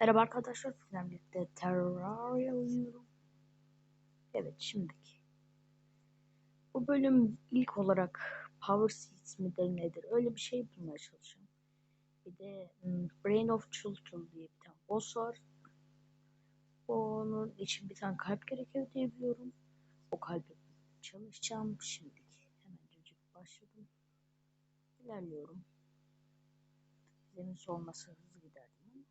Merhaba arkadaşlar, sizlerle birlikte Terraria oynuyorum. Evet, şimdiki. Bu bölüm ilk olarak Power Seeds midir nedir? Öyle bir şey bulmaya çalışacağım. Bir de Brain of Chulchul diye bir tane boss var. Onun için bir tane kalp gerekiyor diye biliyorum. O kalbi çalışacağım şimdiki. Hemencecik başladım. İlerliyorum. Zemin olmasa hızlı giderdim ama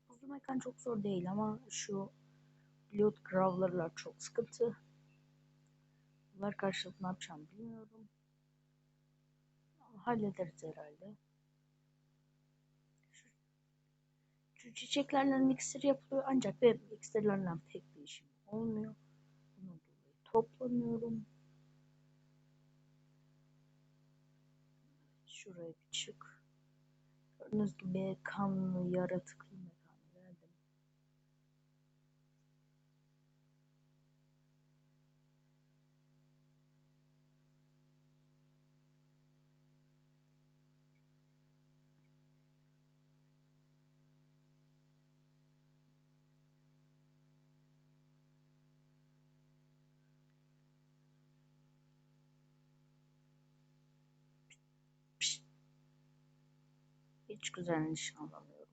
Buzlu mekan çok zor değil ama şu Blood Crawler'lar çok sıkıntı. Bunlar karşılık ne yapacağımı bilmiyorum. Ama hallederiz herhalde. Şu çiçeklerle iksir yapılıyor ancak benim iksirlerle pek bir işim olmuyor. Bunun dolayı toplamıyorum. Şuraya bir çık. Gördüğünüz gibi kanlı yaratıklı mekana geldim. Pişt, hiç güzel nişan alamıyorum.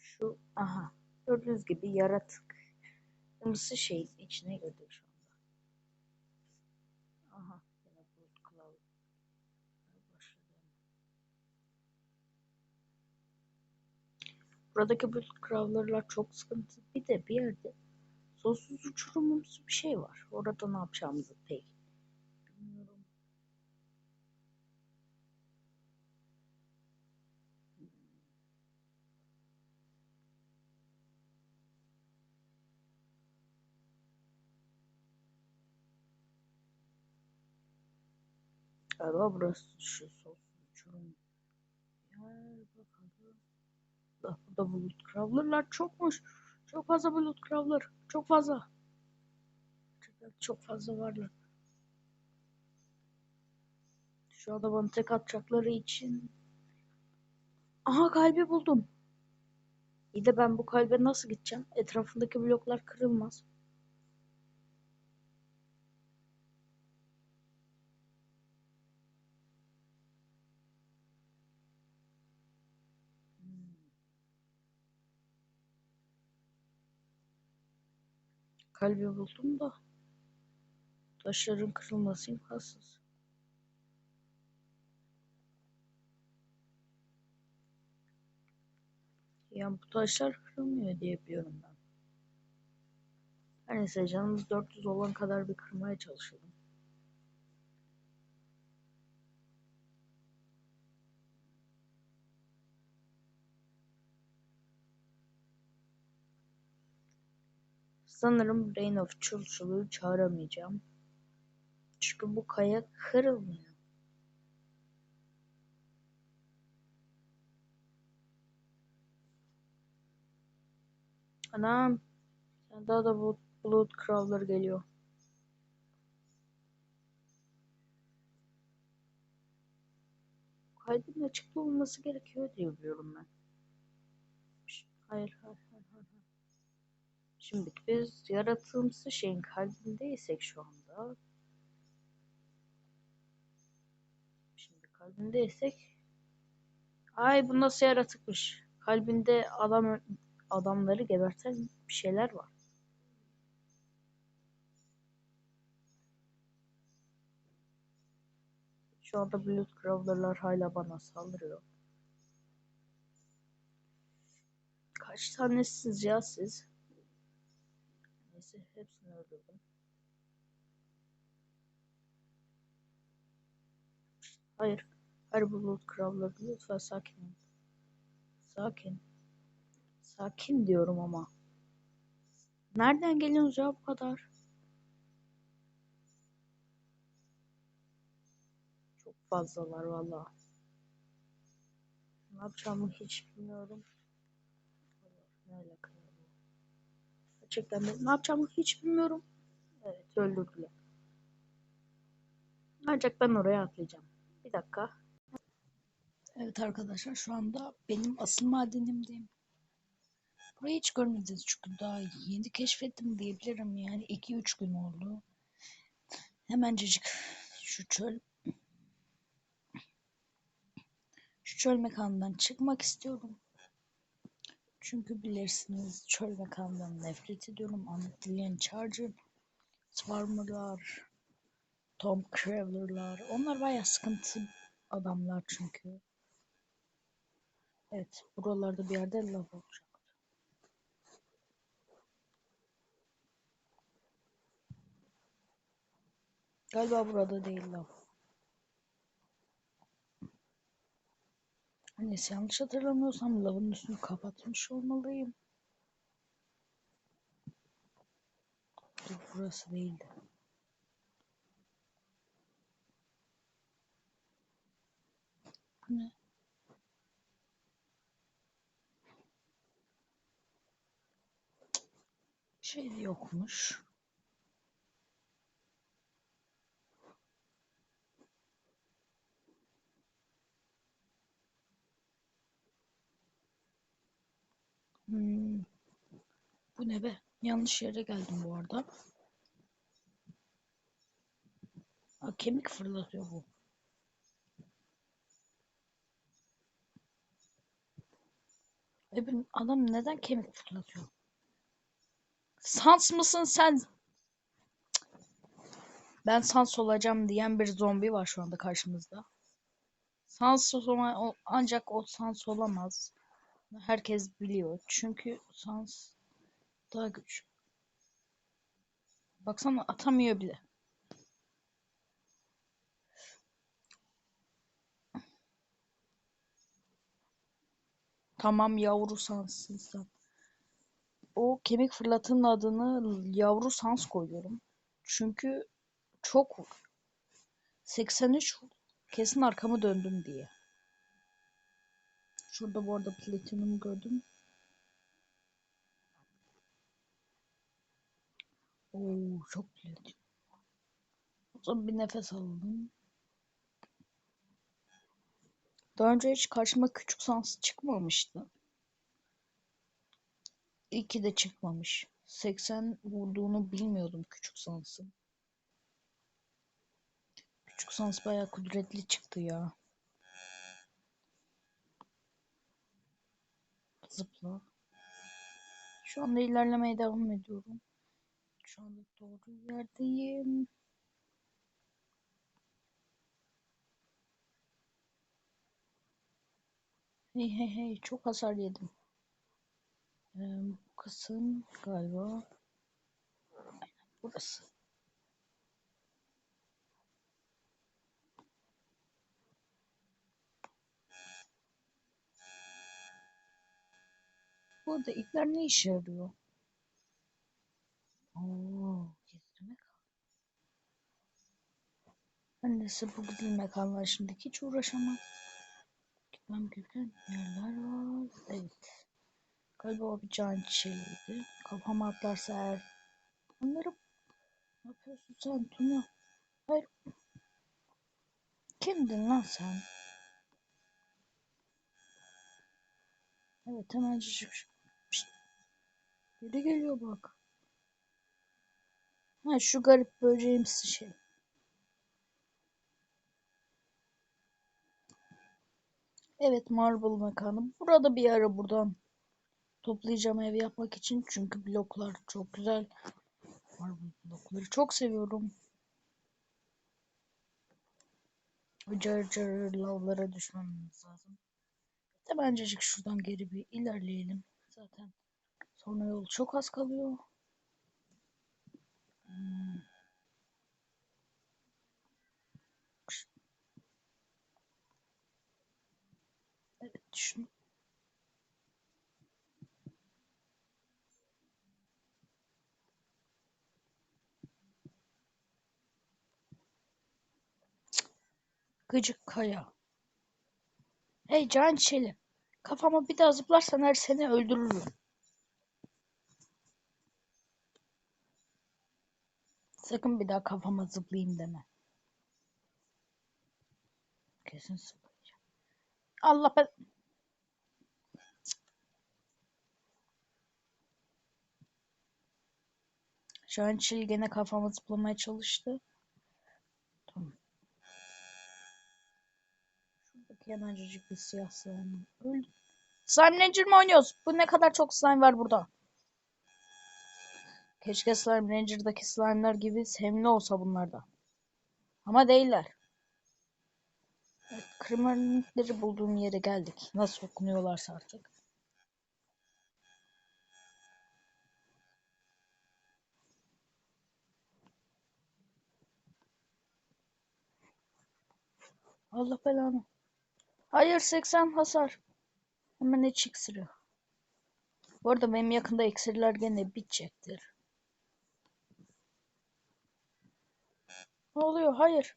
Şu aha gördüğünüz gibi yaratık. Kırmızı şeyin içine girdik şu anda. Aha yine bu kılavuz başladı. Buradaki bu crawler'lar çok sıkıntı. Bir de bir yerde sonsuz uçurumumsu bir şey var. Orada ne yapacağımızı pek bilmiyorum. Galiba burası şu sonsuz uçurum. Gel bakalım. Burada bulut crawler'lar çokmuş. Çok fazla bulut crawler. Çok fazla. Çok fazla varlar. Şu anda bana tek atacakları için. Aha kalbi buldum. İyi de ben bu kalbe nasıl gideceğim? Etrafındaki bloklar kırılmaz. Kalbi buldum da taşların kırılması imkansız. Yani bu taşlar kırılmıyor diye biliyorum ben. Her neyse canımız 400 olan kadar bir kırmaya çalışalım. Sanırım Brain of Chulchul'u çağıramayacağım. Çünkü bu kaya kırılmıyor. Anam. Daha da bu Blood Crawler geliyor. Kalbin açıkta olması gerekiyor diye biliyorum ben. Hayır, hayır, hayır, hayır. Şimdi biz yaratığımsı şeyin kalbindeysek şu anda. Şimdi kalbindeysek. Ay bu nasıl yaratıkmış? Kalbinde adamları geberten bir şeyler var. Şu anda Blood Crawler'lar hala bana saldırıyor. Kaç tanesiniz ya siz? Neyse hepsini öldürdüm. Hayır. Hayır Blood Crawler lütfen sakin olun. Sakin. Sakin diyorum ama. Nereden geliyorsunuz ya bu kadar? Çok fazlalar valla. Ne yapacağımı hiç bilmiyorum. Ne alaka ya bu? Gerçekten de ne yapacağımı hiç bilmiyorum. Evet öldürdüler. Ancak ben oraya atlayacağım. Bir dakika. Evet arkadaşlar, şu anda benim asıl madenimdeyim. Burayı hiç görmediniz çünkü daha yeni keşfettim diyebilirim, yani 2-3 gün oldu. Hemencecik şu çöl mekanından çıkmak istiyorum. Çünkü bilirsiniz, çöl mekanından nefret ediyorum. Antillian Charger, Swarmer'lar, Tom Craveler'lar. Onlar bayağı sıkıntı adamlar çünkü. Evet, buralarda bir yerde lav olacak. Galiba burada değil lav. Neyse, yanlış hatırlamıyorsam lavın üstünü kapatmış olmalıyım. Dur, burası değildi. Bu ne? Şey yokmuş. Hmm, bu ne be? Yanlış yere geldim bu arada. Ha, kemik fırlatıyor bu. Adam neden kemik fırlatıyor? Sans mısın sen? Ben Sans olacağım diyen bir zombi var şu anda karşımızda. Sans ancak o Sans olamaz. Herkes biliyor. Çünkü Sans daha güçlü. Baksana, atamıyor bile. Tamam, yavru Sans'sın sen. O kemik fırlatının adını yavru Sans koyuyorum. Çünkü çok 83 kesin arkamı döndüm diye. Şurada bu arada platinum gördüm. Oo, çok platin. O zaman bir nefes alalım. Daha önce hiç karşıma küçük sans çıkmamıştı. İyi ki de çıkmamış. 80 vurduğunu bilmiyordum küçük sansın. Küçük sans bayağı kudretli çıktı ya. Zıpla. Şu anda ilerlemeye devam ediyorum. Şu anda doğru yerdeyim. Hey hey hey, çok hasar yedim. Bu kısım galiba burası. Bu arada ipler ne işe yarıyor? Oo, gezdirmek. Ben de bu gidilmek mekanlar şimdi hiç uğraşamam. Gitmem gereken yerler var. Evet. Galiba o bir can çiçeğiydi. Kafama atlarsa eğer. Onları ne yapıyorsun sen Tuna? Hayır. Kimdin lan sen? Evet, hemen şişmiş. Biri geliyor bak. Ha, şu garip böceğimsi şey. Evet, marble mekanı. Burada bir ara buradan toplayacağım ev yapmak için. Çünkü bloklar çok güzel. Marble blokları çok seviyorum. Car car lavlara düşmemiz lazım. Hemencecik şuradan geri bir ilerleyelim. Zaten sonra yol çok az kalıyor. Hmm. Evet, şunu. Gıcık kaya. Hey can çeli. Kafama bir daha zıplarsan her seni öldürürüm. Sakın bir daha kafama zıplayayım deme. Kesin zıplayacağım. Allah ben... Şu an Çil gene kafama zıplamaya çalıştı. Tamam. Şuradaki hemencecik bir siyah slime. Öldü. Slime Ranger mi oynuyoruz? Bu ne kadar çok slime var burada. Keşke Slime Ranger'daki slime'lar gibi sevimli olsa bunlar da. Ama değiller. Evet, Krimerlikleri bulduğum yere geldik. Nasıl okunuyorlarsa artık. Allah belanı. Hayır 80 hasar. Hemen hiç iksiri. Bu arada benim yakında iksirler gene bitecektir. Ne oluyor? Hayır.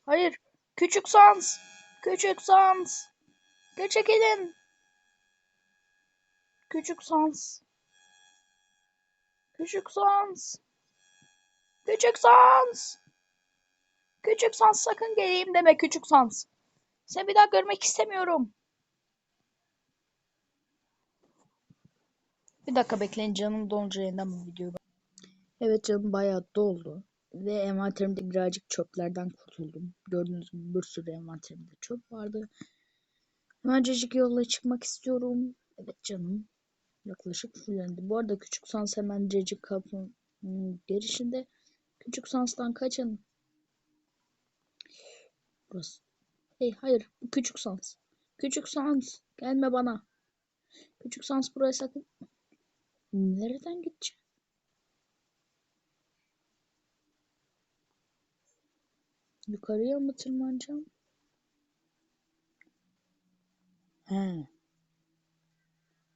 Hayır. Küçük Sans. Küçük Sans. Çekilin. Küçük Sans. Küçük Sans. Küçük Sans. Küçük Sans sakın geleyim deme Küçük Sans. Seni bir daha görmek istemiyorum. Bir dakika bekleyin canım dolunca yeniden bu videoyu. Evet canım bayağı doldu. Ve envanterimde birazcık çöplerden kurtuldum. Gördüğünüz gibi bir sürü envanterimde çöp vardı. Hemencecik yola çıkmak istiyorum. Evet canım. Yaklaşık fullendi. Bu arada Küçük Sans hemencecik kapının girişinde. Küçük Sans'tan kaçın. Burası. Hey hayır. Bu Küçük Sans. Küçük Sans. Gelme bana. Küçük Sans buraya sakın. Nereden gideceğim? Yukarıya mı tırmanacağım? He.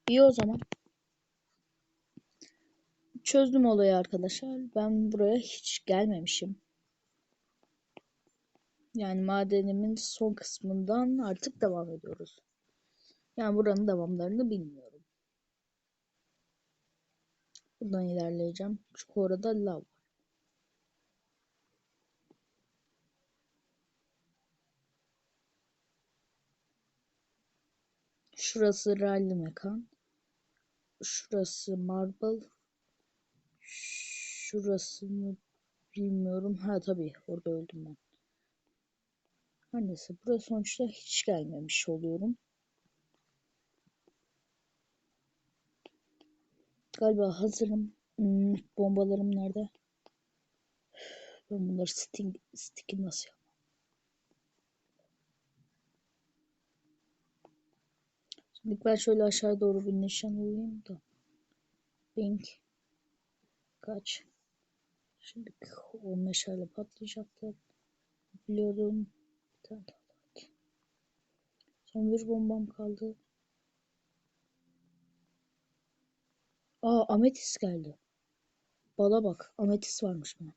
İyi o zaman. Çözdüm olayı arkadaşlar. Ben buraya hiç gelmemişim. Yani madenimin son kısmından artık devam ediyoruz. Yani buranın devamlarını bilmiyorum. Buradan ilerleyeceğim. Çünkü orada lav var. Şurası rally mekan. Şurası marble. Şurasını bilmiyorum. Ha tabii orada öldüm ben. Her neyse buraya sonuçta hiç gelmemiş oluyorum. Galiba hazırım. Bombalarım nerede? Ben bunları stick'i nasıl yapayım? Şimdi ben şöyle aşağı doğru bir nişan alayım da. Pink. Kaç. Şimdi o meşale patlayacaktır. Biliyordum. Bir tane daha var. Son bir bombam kaldı. Aa ametis geldi. Bala bak. Ametis varmış bana.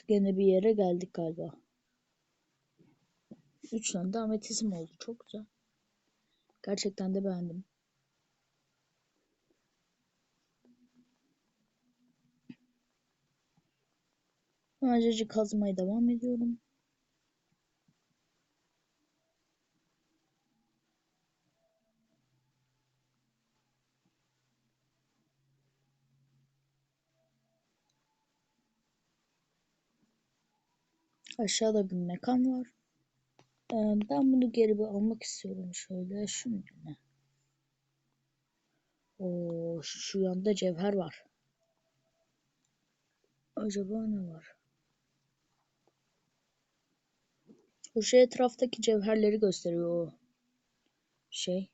Gene bir yere geldik galiba. 3 tane de ametisim oldu. Çok güzel. Gerçekten de beğendim. Acıcık kazmaya devam ediyorum. Aşağıda bir mekan var. Ben bunu geri bir almak istiyorum şöyle. Şunu ne? Oo, şu yanda cevher var. Acaba ne var? O şey etraftaki cevherleri gösteriyor o şey.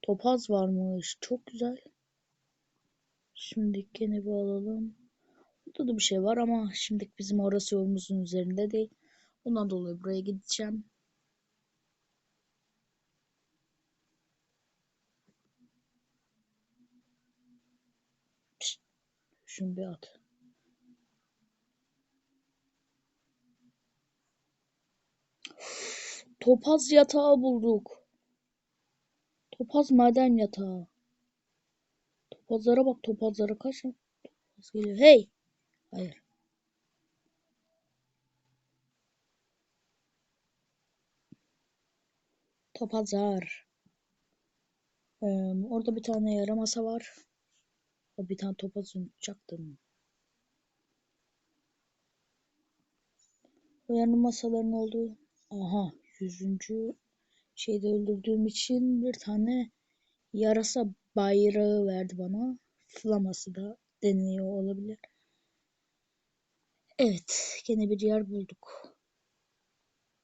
Topaz varmış. Çok güzel. Şimdi gene bir alalım. Burada da bir şey var ama şimdilik bizim orası yolumuzun üzerinde değil. Ondan dolayı buraya gideceğim. Şunu bir at. Topaz yatağı bulduk. Topaz maden yatağı. Topazlara bak, topazlara kaç topaz geliyor. Hey! Hayır. Topazlar. Orada bir tane yaramasa var. O bir tane topaz unutacaktım. O yaramasaların olduğu. Aha, 100. şeyde öldürdüğüm için bir tane yarasa bayrağı verdi bana. Flaması da deniyor olabilir. Evet, gene bir yer bulduk.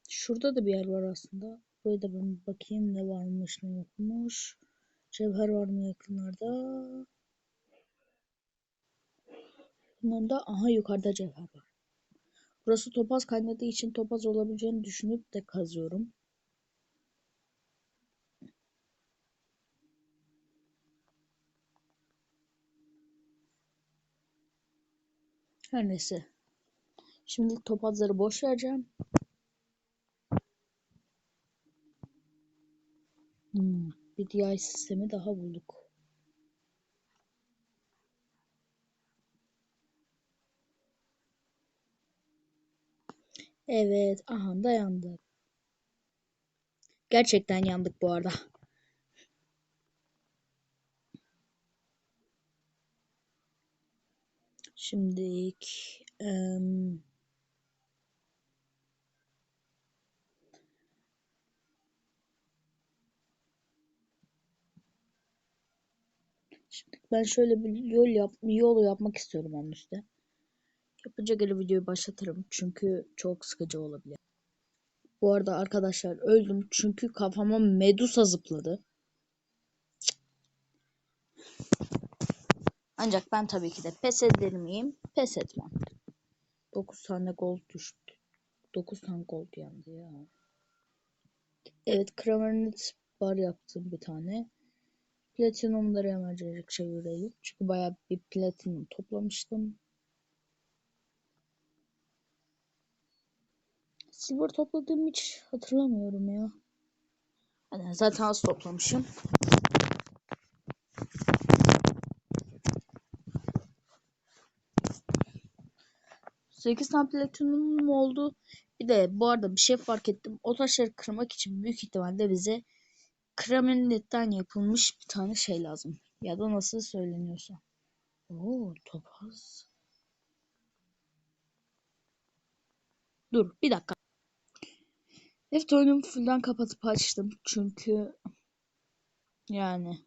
Şurada da bir yer var aslında. Buraya da ben bakayım ne varmış ne yokmuş. Cevher var mı yakınlarda? Bunlarda aha yukarıda cevher var. Burası topaz kaynadığı için topaz olabileceğini düşünüp de kazıyorum. Her neyse. Şimdi topazları boş vereceğim. Bir DI sistemi daha bulduk. Evet, aha da yandık. Gerçekten yandık bu arada. Şimdilik şimdi ben şöyle bir yol yapmak istiyorum en üstte. Yapınca geri videoyu başlatırım çünkü çok sıkıcı olabilir. Bu arada arkadaşlar öldüm çünkü kafama Medusa zıpladı. Ancak ben tabii ki de pes eder miyim? Pes etmem. 9 tane gold düştü. 9 tane gold yandı ya. Evet, Kramernet bar yaptım bir tane. Platinumları hemencecik çevirelim. Çünkü bayağı bir platinum toplamıştım. Silver topladığımı hiç hatırlamıyorum ya. Hani zaten az toplamışım. 8 tane platinum oldu. Bir de bu arada bir şey fark ettim. O taşları kırmak için büyük ihtimalle bize kremeninden yapılmış bir tane şey lazım. Ya da nasıl söyleniyorsa. Oo, topaz. Dur bir dakika. Evet, oyunumu fullden kapatıp açtım. Çünkü yani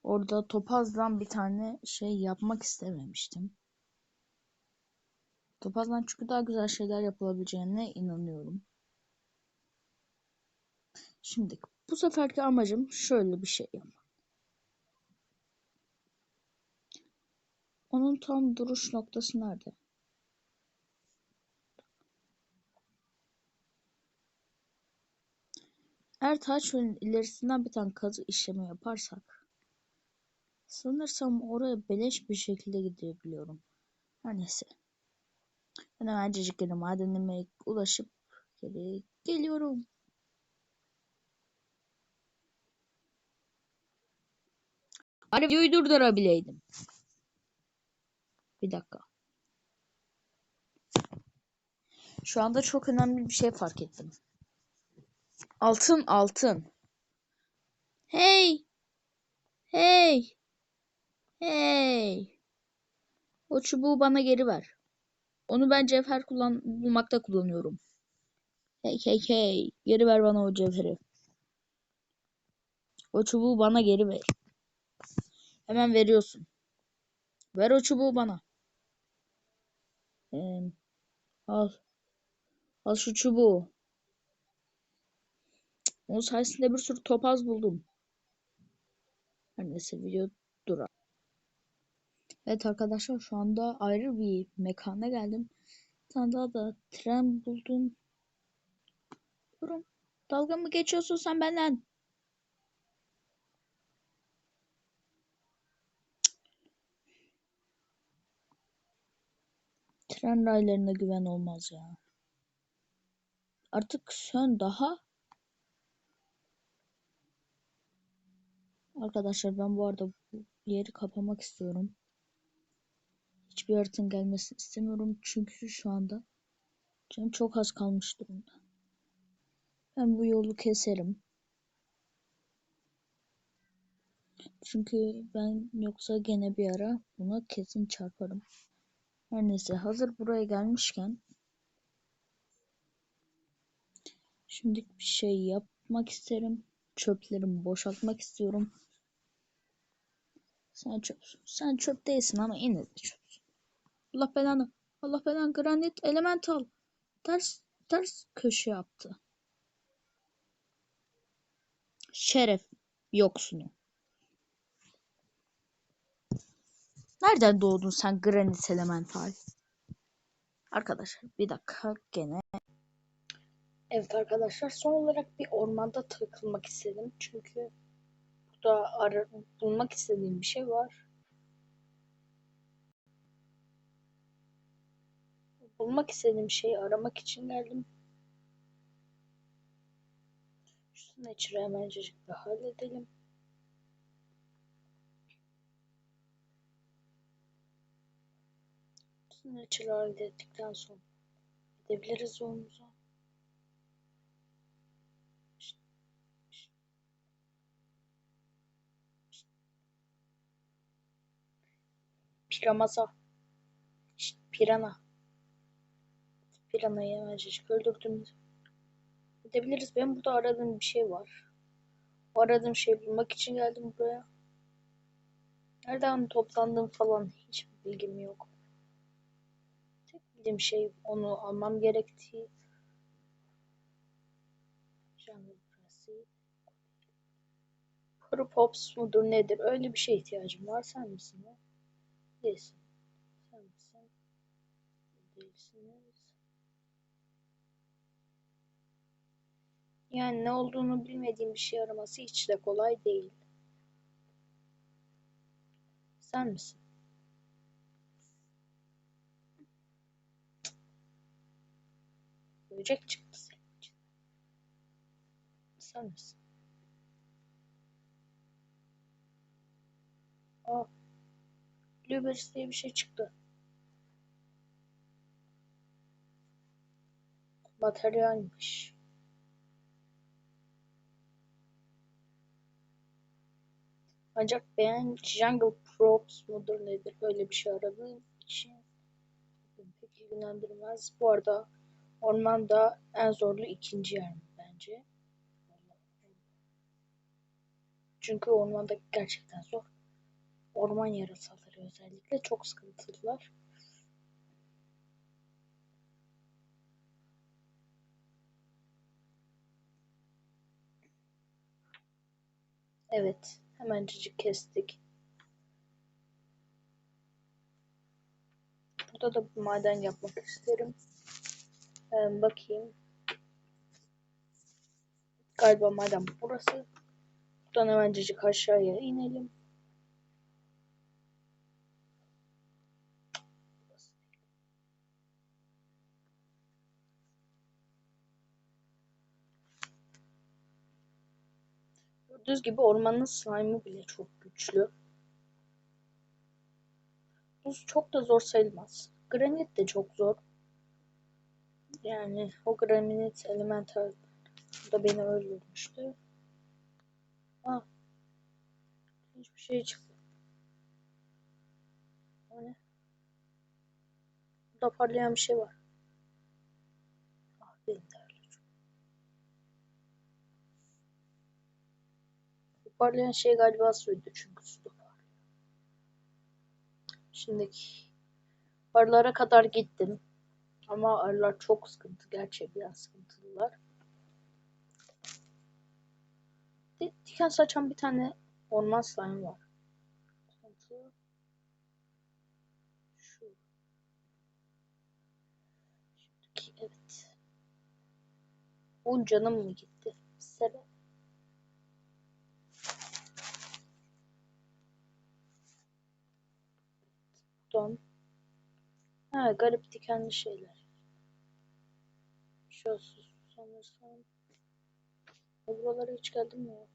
orada topazdan bir tane şey yapmak istememiştim. Topazdan çünkü daha güzel şeyler yapılabileceğine inanıyorum. Şimdi bu seferki amacım şöyle bir şey yapmak. Onun tam duruş noktası nerede? Eğer taşların ilerisinden bir tane kazı işlemi yaparsak sanırsam oraya beleş bir şekilde gidebiliyorum. Her neyse. Ben hemencecik geri madenime ulaşıp geri geliyorum. Bari videoyu durdurabileydim. Bir dakika. Şu anda çok önemli bir şey fark ettim. Altın altın. Hey! Hey! Hey! O çubuğu bana geri ver. Onu ben cevher bulmakta kullanıyorum. Hey hey hey. Geri ver bana o cevheri. O çubuğu bana geri ver. Hemen veriyorsun. Ver o çubuğu bana. Al. Al şu çubuğu. Onun sayesinde bir sürü topaz buldum. Her neyse video durar. Evet arkadaşlar şu anda ayrı bir mekana geldim. Bir tane daha da tren buldum. Durun. Dalga mı geçiyorsun sen benden? Tren raylarına güven olmaz ya. Artık sön daha. Arkadaşlar ben bu arada bu yeri kapamak istiyorum. Hiçbir yaratığın gelmesini istemiyorum. Çünkü şu anda canım çok az kalmış durumda. Ben bu yolu keserim. Çünkü ben yoksa gene bir ara buna kesin çarparım. Her neyse hazır buraya gelmişken şimdi bir şey yapmak isterim. Çöplerimi boşaltmak istiyorum. Sen çöpsün. Sen çöp değilsin ama yine de çöpsün. Allah belanı. Allah belanı. Granit elemental. Ters köşe yaptı. Şeref yoksunu. Nereden doğdun sen granit elemental? Arkadaşlar bir dakika gene. Evet arkadaşlar son olarak bir ormanda takılmak istedim. Çünkü burada bulmak istediğim bir şey var. Bulmak istediğim şeyi aramak için geldim. Şu Snatcher'ı hemencecik bir halledelim. Snatcher'ı hallettikten sonra gidebiliriz yolumuza. Piramaza. Pirana. Piranayı hemencecik öldürdüm. Gidebiliriz. Benim burada aradığım bir şey var. O aradığım şeyi bulmak için geldim buraya. Nereden toplandığım falan hiçbir bilgim yok. Tek bildiğim şey onu almam gerektiği. Jungle Press'i. Kuru Pops mudur nedir? Öyle bir şeye ihtiyacım var. Sen misin o? Değilsin. Sen misin? Değilsiniz. Yani ne olduğunu bilmediğim bir şey araması hiç de kolay değil. Sen misin? Böcek çıktı senin için. Sen misin? Aa, Blueberries diye bir şey çıktı. Materyalmiş. Ancak ben Jungle Props mudur nedir öyle bir şey aradığım için pek ilgilendirmez. Bu arada ormanda en zorlu ikinci yer mi bence? Çünkü ormanda gerçekten zor. Orman yarasaları özellikle çok sıkıntılılar. Evet, hemencecik kestik. Burada da bir maden yapmak isterim. Bakayım. Galiba maden burası. Buradan hemencecik aşağıya inelim. Gördüğünüz gibi ormanın slime'ı bile çok güçlü. Buz çok da zor sayılmaz. Granit de çok zor. Yani o granit elemental da beni öldürmüştü. Ah, hiçbir şey çıktı. O ne? Burada parlayan bir şey var. Ah, benim de öyle. Bu parlayan şey galiba suydu çünkü suda parlıyor. Şimdiki arılara kadar gittim. Ama arılar çok sıkıntı. Gerçekten sıkıntılılar. Diken saçan bir tane orman slime var. Sıkıntı şu. Şimdiki evet. 10 canım mı gitti? Sebep. Buradan. Ha, Ha, garip dikenli şeyler. Şurası sanırsam. Buralara hiç geldim mi ya?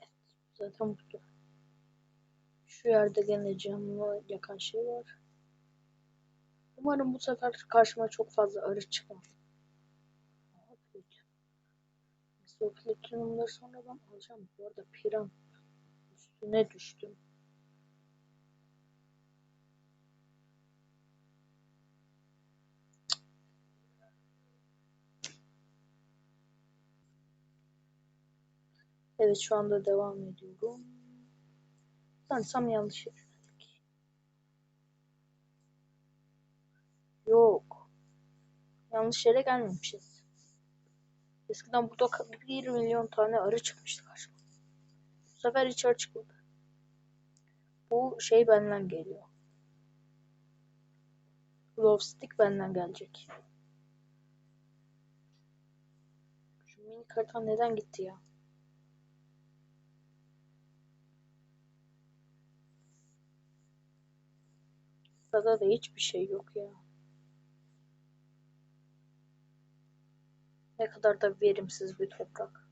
Evet, zaten burada. Şu yerde gene canlı yakan şey var. Umarım bu sefer karşıma çok fazla arı çıkmaz. Neyse, o platinyumları sonradan alacağım. Bu arada piran üstüne düştüm. Evet, şu anda devam ediyorum. Sanırsam yanlış yere geldik. Yok. Yanlış yere gelmemişiz. Eskiden burada 1 milyon tane arı çıkmıştı karşıma. Bu sefer hiç arı çıkmadı. Bu şey benden geliyor. Glove stick benden gelecek. Şu mini karton neden gitti ya? Burada da hiçbir şey yok ya. Ne kadar da verimsiz bir toprak.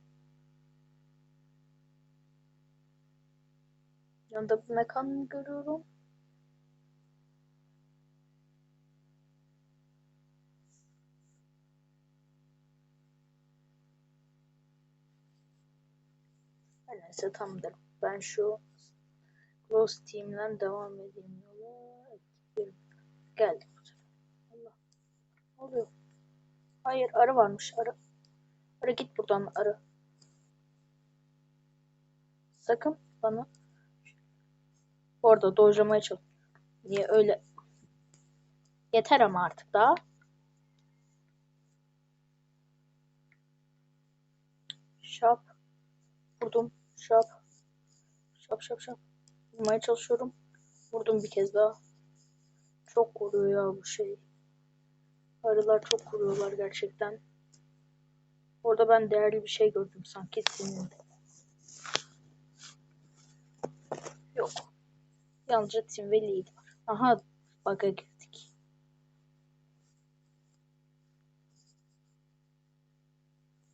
Yanında bir mekan görüyorum. Neyse, tamamdır. Ben şu Close Team'den devam edeyim yola. Evet, geldik bu sefer. Allah. Ne oluyor? Hayır, arı varmış. Arı. Arı, git buradan arı. Sakın bana. Orada dojlamaya çalış. Niye öyle? Yeter ama artık daha. Şap. Vurdum. Şap. Şap şap şap. Vurmaya çalışıyorum. Vurdum bir kez daha. Çok koruyor ya bu şey. Arılar çok koruyorlar gerçekten. Orada ben değerli bir şey gördüm sanki senin de. Yok. Yalnızca Tim ve Lead var. Aha, bug'a girdik.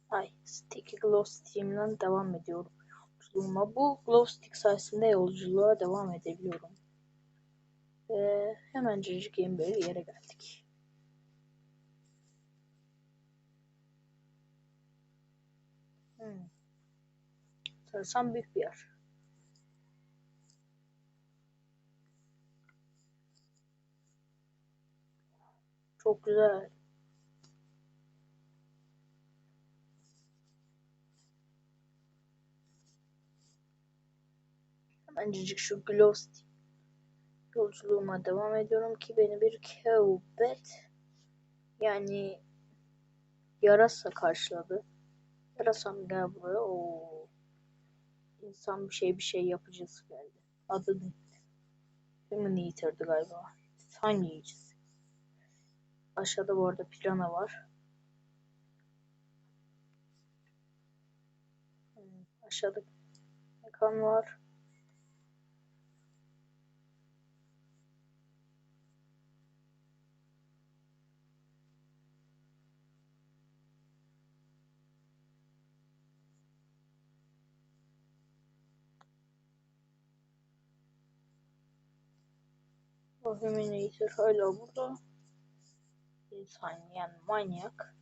Ay, Sticky Glow Steam'den devam ediyorum. Yolculuğuma. Bu Glow Stick sayesinde yolculuğa devam edebiliyorum. Ve hemencecik yeni bir yere geldik. Sanırsam büyük bir yer. Çok güzel. Hemencecik şu Glow Stick yolculuğuma devam ediyorum ki beni bir Keubet, yani yarasa karşıladı. Yarasam gel buraya. Oo. İnsan bir şey yapıcısı geldi. Adı ne? Human Eater'dı galiba. Titan yiyicisi. Aşağıda bu arada pirana var. Aşağıda mekan var. O Human Eater hala burada. İnsan, yani manyak.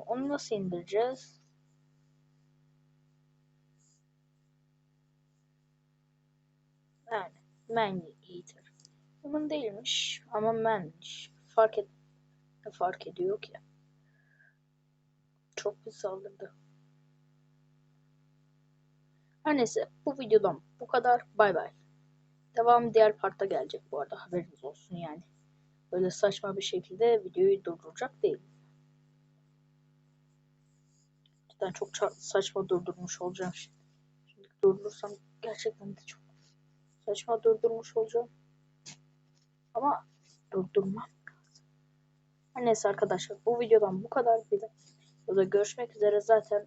Onu nasıl indireceğiz? Yani Man Eater. Human değilmiş ama manmiş. Fark ediyor ki. Çok bir saldırdı. Her neyse, bu videodan bu kadar. Bay bay. Devam diğer partta gelecek bu arada, haberiniz olsun yani. Böyle saçma bir şekilde videoyu durduracak değil. Cidden çok saçma durdurmuş olacağım şimdi. Şimdi durdurursam gerçekten de çok saçma durdurmuş olacağım. Ama durdurmam lazım. Her neyse arkadaşlar, bu videodan bu kadar. Bir de görüşmek üzere zaten.